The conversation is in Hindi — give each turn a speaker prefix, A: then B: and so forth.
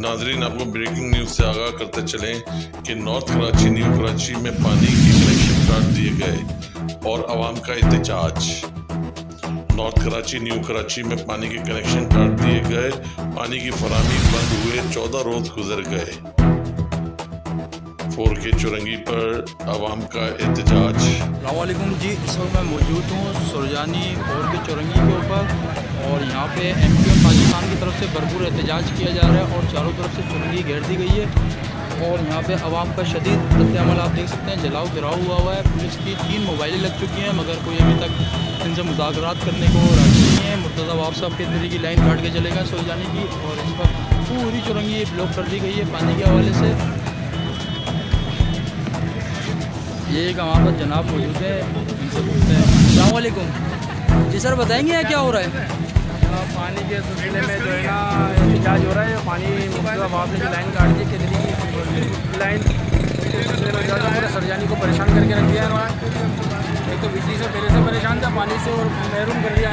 A: नाजरीन, आपको ब्रेकिंग न्यूज़ से आगाह करते चलें कि नॉर्थ कराची न्यू कराची में पानी के कनेक्शन काट दिए गए और आवाम का एहतजाज। नॉर्थ कराची न्यू कराची में पानी के कनेक्शन काट दिए गए, पानी की फराहमी बंद हुए 14 रोज गुजर गए। 4K चुरंगी पर आवाम का एहतजाज।
B: अस्सलामुअलैकुम जी, इस वक्त मैं मौजूद हूँ सुरजानी 4K चुरंगी के ऊपर और यहाँ पे MP और पाकिस्तान की तरफ से भरपूर एहतजाज किया जा रहा है और चारों तरफ से चुरंगी घेर दी गई है और यहाँ पे आवाम का शदीद रद्द-ए-अमल आप देख सकते हैं। जलाओ गिराव हुआ है। पुलिस की 3 मोबाइलें लग चुकी हैं मगर कोई अभी तक इनसे मुज़ाकरात करने को राज़ी नहीं है। मुर्तज़ा वाब साहब के इधर की लाइन काट के चले गए सुरजानी की और इस पर पूरी चुरंगी ब्लॉक कर दी गई है पानी के हवाले से। ये एक हमारे पास जनाब मौजूद है, इनसे पूछते हैं। अस्सलाम वालेकुम जी सर, बताएंगे यहाँ क्या हो रहा है?
C: पानी के सिलसिले में जो है ना एहतजाज हो रहा है। पानी आपने जो लाइन काट दी केंद्रीय की लाइन के सिलसिले में जो है पूरा सरजानी को परेशान करके रख दिया है। एक तो बिजली से पहले से परेशान था, पानी से और महरूम कर दिया।